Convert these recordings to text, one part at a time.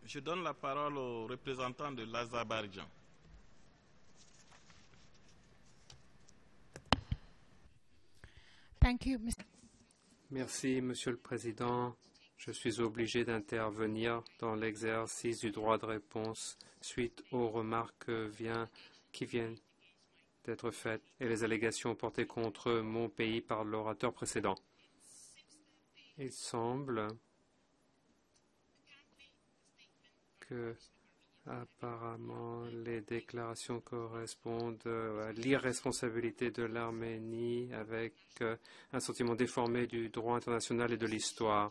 Je donne la parole au représentant de l'Azerbaïdjan. Merci, Monsieur le Président. Je suis obligé d'intervenir dans l'exercice du droit de réponse suite aux remarques qui viennent d'être faites et les allégations portées contre mon pays par l'orateur précédent. Il semble que apparemment les déclarations correspondent à l'irresponsabilité de l'Arménie avec un sentiment déformé du droit international et de l'histoire.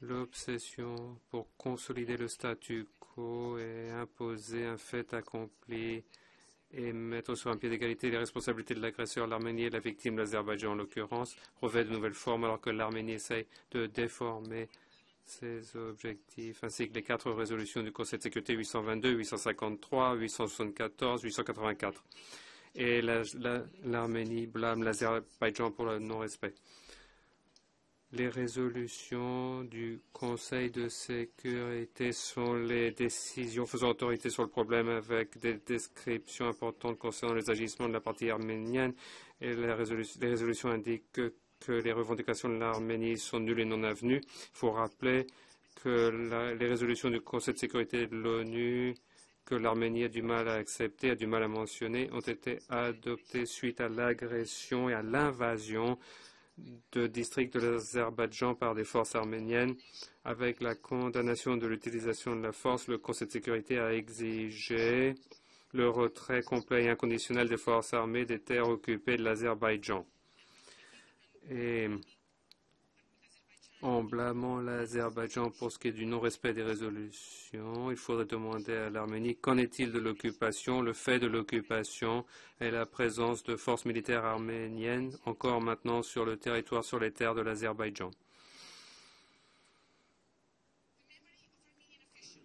L'obsession pour consolider le statu quo et imposer un fait accompli et mettre sur un pied d'égalité les responsabilités de l'agresseur, l'Arménie et la victime, l'Azerbaïdjan en l'occurrence, revêt de nouvelles formes alors que l'Arménie essaye de déformer ses objectifs, ainsi que les 4 résolutions du Conseil de sécurité 822, 853, 874, 884. Et l'Arménie blâme l'Azerbaïdjan pour le non-respect. Les résolutions du Conseil de sécurité sont les décisions faisant autorité sur le problème avec des descriptions importantes concernant les agissements de la partie arménienne et les résolutions indiquent que les revendications de l'Arménie sont nulles et non avenues. Il faut rappeler que les résolutions du Conseil de sécurité de l'ONU que l'Arménie a du mal à accepter, a du mal à mentionner, ont été adoptées suite à l'agression et à l'invasion de districts de l'Azerbaïdjan par des forces arméniennes. Avec la condamnation de l'utilisation de la force, le Conseil de sécurité a exigé le retrait complet et inconditionnel des forces armées des terres occupées de l'Azerbaïdjan. Et en blâmant l'Azerbaïdjan pour ce qui est du non-respect des résolutions, il faudrait demander à l'Arménie qu'en est-il de l'occupation, le fait de l'occupation et la présence de forces militaires arméniennes encore maintenant sur le territoire, sur les terres de l'Azerbaïdjan.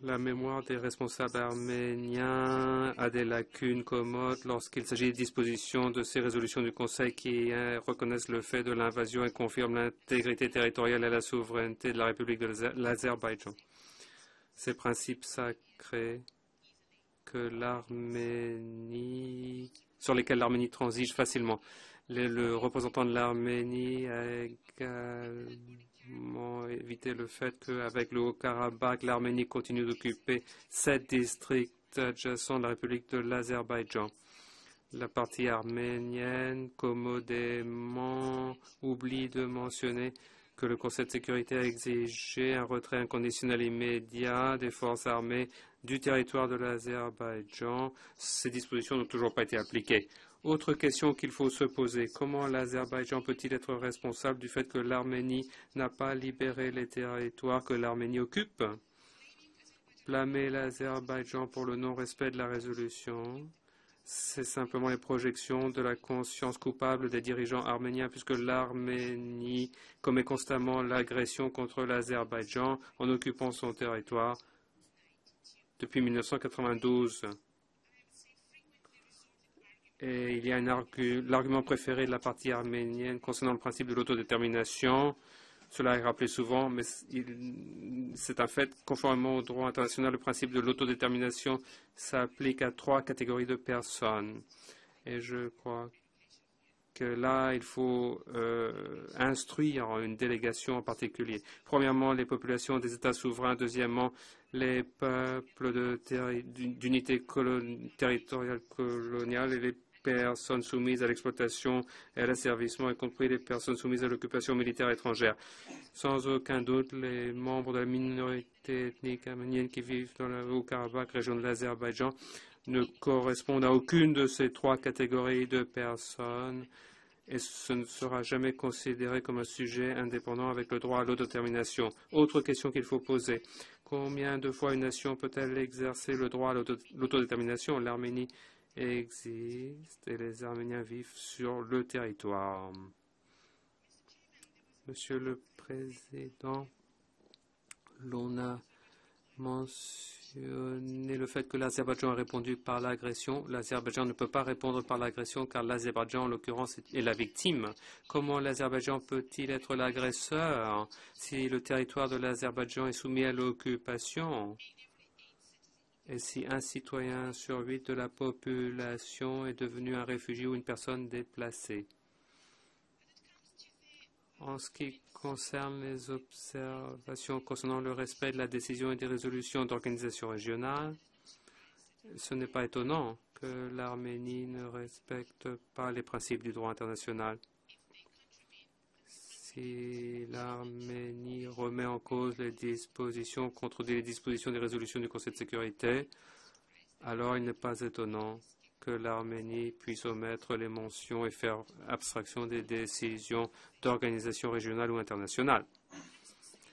La mémoire des responsables arméniens a des lacunes commodes lorsqu'il s'agit des dispositions de ces résolutions du Conseil qui reconnaissent le fait de l'invasion et confirment l'intégrité territoriale et la souveraineté de la République de l'Azerbaïdjan. Ces principes sacrés sur lesquels l'Arménie transige facilement. Le représentant de l'Arménie a également évité le fait qu'avec le Haut-Karabakh, l'Arménie continue d'occuper 7 districts adjacents de la République de l'Azerbaïdjan. La partie arménienne, commodément, oublie de mentionner que le Conseil de sécurité a exigé un retrait inconditionnel immédiat des forces armées du territoire de l'Azerbaïdjan. Ces dispositions n'ont toujours pas été appliquées. Autre question qu'il faut se poser, comment l'Azerbaïdjan peut-il être responsable du fait que l'Arménie n'a pas libéré les territoires que l'Arménie occupe? Blâmer l'Azerbaïdjan pour le non-respect de la résolution, c'est simplement les projections de la conscience coupable des dirigeants arméniens puisque l'Arménie commet constamment l'agression contre l'Azerbaïdjan en occupant son territoire depuis 1992. Et il y a l'argument préféré de la partie arménienne concernant le principe de l'autodétermination. Cela est rappelé souvent, mais c'est un fait. Conformément au droit international, le principe de l'autodétermination s'applique à 3 catégories de personnes. Et je crois que là, il faut instruire une délégation en particulier. Premièrement, les populations des États souverains. Deuxièmement, les peuples d'unité territoriale coloniale et les personnes soumises à l'exploitation et à l'asservissement, y compris les personnes soumises à l'occupation militaire étrangère. Sans aucun doute, les membres de la minorité ethnique arménienne qui vivent dans le Haut-Karabakh, région de l'Azerbaïdjan, ne correspondent à aucune de ces 3 catégories de personnes et ce ne sera jamais considéré comme un sujet indépendant avec le droit à l'autodétermination. Autre question qu'il faut poser. Combien de fois une nation peut-elle exercer le droit à l'autodétermination? L'Arménie existe et les Arméniens vivent sur le territoire. Monsieur le Président, l'on a mentionné le fait que l'Azerbaïdjan a répondu par l'agression. L'Azerbaïdjan ne peut pas répondre par l'agression car l'Azerbaïdjan, en l'occurrence, est la victime. Comment l'Azerbaïdjan peut-il être l'agresseur si le territoire de l'Azerbaïdjan est soumis à l'occupation? et si un citoyen sur 8 de la population est devenu un réfugié ou une personne déplacée. En ce qui concerne les observations concernant le respect de la décision et des résolutions d'organisations régionales, ce n'est pas étonnant que l'Arménie ne respecte pas les principes du droit international. Si l'Arménie remet en cause les dispositions, contredit les dispositions des résolutions du Conseil de sécurité, alors il n'est pas étonnant que l'Arménie puisse omettre les mentions et faire abstraction des décisions d'organisations régionales ou internationales.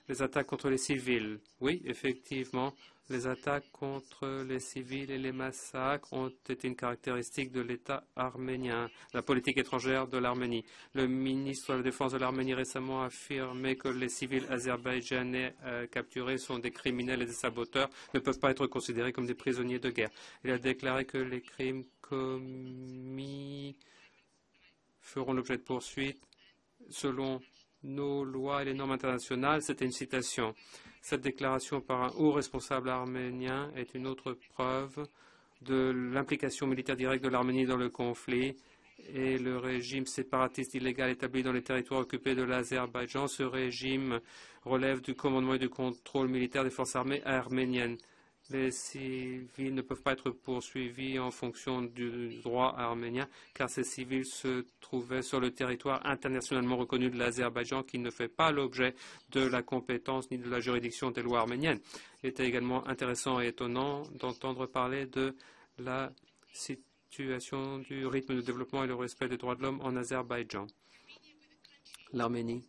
Les attaques contre les civils. Oui, effectivement, les attaques contre les civils et les massacres ont été une caractéristique de l'État arménien, la politique étrangère de l'Arménie. Le ministre de la Défense de l'Arménie récemment a affirmé que les civils azerbaïdjanais capturés sont des criminels et des saboteurs, ne peuvent pas être considérés comme des prisonniers de guerre. Il a déclaré que les crimes commis feront l'objet de poursuites selon nos lois et les normes internationales. C'était une citation. Cette déclaration par un haut responsable arménien est une autre preuve de l'implication militaire directe de l'Arménie dans le conflit et le régime séparatiste illégal établi dans les territoires occupés de l'Azerbaïdjan. Ce régime relève du commandement et du contrôle militaire des forces armées arméniennes. Les civils ne peuvent pas être poursuivis en fonction du droit arménien, car ces civils se trouvaient sur le territoire internationalement reconnu de l'Azerbaïdjan, qui ne fait pas l'objet de la compétence ni de la juridiction des lois arméniennes. Il était également intéressant et étonnant d'entendre parler de la situation du rythme de développement et le respect des droits de l'homme en Azerbaïdjan. L'Arménie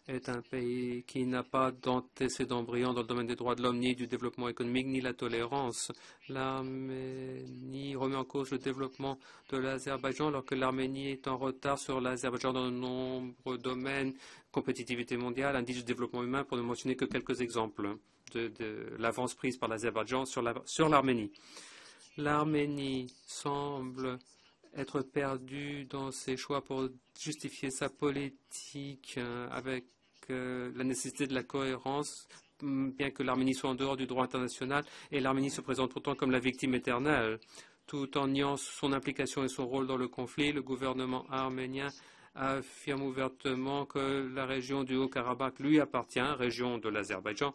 est un pays qui n'a pas d'antécédents brillants dans le domaine des droits de l'homme, ni du développement économique, ni la tolérance. L'Arménie remet en cause le développement de l'Azerbaïdjan, alors que l'Arménie est en retard sur l'Azerbaïdjan dans de nombreux domaines, compétitivité mondiale, indice de développement humain, pour ne mentionner que quelques exemples de l'avance prise par l'Azerbaïdjan sur l'Arménie. L'Arménie semble être perdue dans ses choix pour justifier sa politique avec la nécessité de la cohérence, bien que l'Arménie soit en dehors du droit international, et l'Arménie se présente pourtant comme la victime éternelle. Tout en niant son implication et son rôle dans le conflit, le gouvernement arménien affirme ouvertement que la région du Haut-Karabakh lui appartient, région de l'Azerbaïdjan,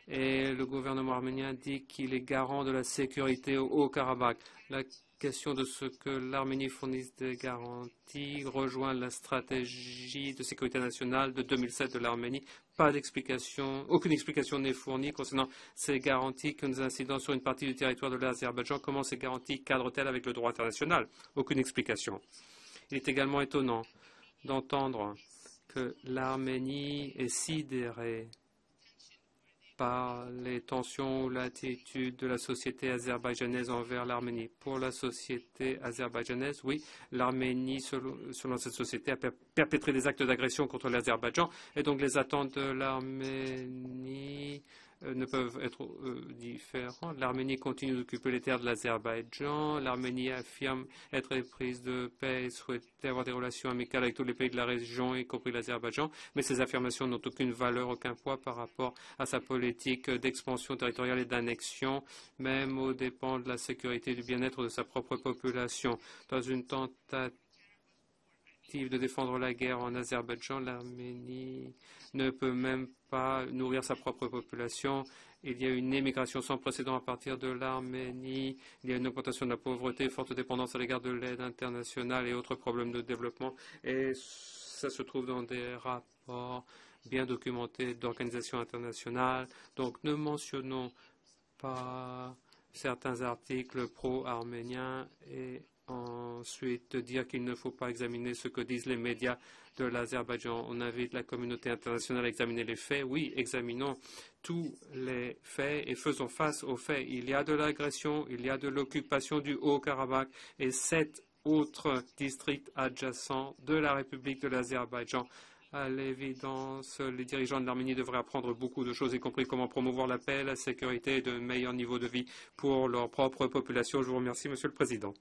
et le gouvernement arménien dit qu'il est garant de la sécurité au Haut-Karabakh. La question de ce que l'Arménie fournisse des garanties rejoint la stratégie de sécurité nationale de 2007 de l'Arménie. Aucune explication n'est fournie concernant ces garanties que nous incidents sur une partie du territoire de l'Azerbaïdjan. Comment ces garanties cadrent-elles avec le droit international? Aucune explication. Il est également étonnant d'entendre que l'Arménie est sidérée par les tensions ou l'attitude de la société azerbaïdjanaise envers l'Arménie. Pour la société azerbaïdjanaise, oui, l'Arménie, selon cette société, a perpétré des actes d'agression contre l'Azerbaïdjan, et donc les attentes de l'Arménie ne peuvent être différentes. L'Arménie continue d'occuper les terres de l'Azerbaïdjan. L'Arménie affirme être éprise de paix et souhaiter avoir des relations amicales avec tous les pays de la région, y compris l'Azerbaïdjan. Mais ces affirmations n'ont aucune valeur, aucun poids par rapport à sa politique d'expansion territoriale et d'annexion, même aux dépens de la sécurité et du bien-être de sa propre population. Dans une tentative de défendre la guerre en Azerbaïdjan, l'Arménie ne peut même pas nourrir sa propre population. Il y a une émigration sans précédent à partir de l'Arménie. Il y a une augmentation de la pauvreté, forte dépendance à l'égard de l'aide internationale et autres problèmes de développement. Et ça se trouve dans des rapports bien documentés d'organisations internationales. Donc ne mentionnons pas certains articles pro-arméniens et ensuite dire qu'il ne faut pas examiner ce que disent les médias de l'Azerbaïdjan. On invite la communauté internationale à examiner les faits. Oui, examinons tous les faits et faisons face aux faits. Il y a de l'agression, il y a de l'occupation du Haut-Karabakh et 7 autres districts adjacents de la République de l'Azerbaïdjan. À l'évidence, les dirigeants de l'Arménie devraient apprendre beaucoup de choses, y compris comment promouvoir la paix, la sécurité et de meilleurs niveaux de vie pour leur propre population. Je vous remercie, Monsieur le Président.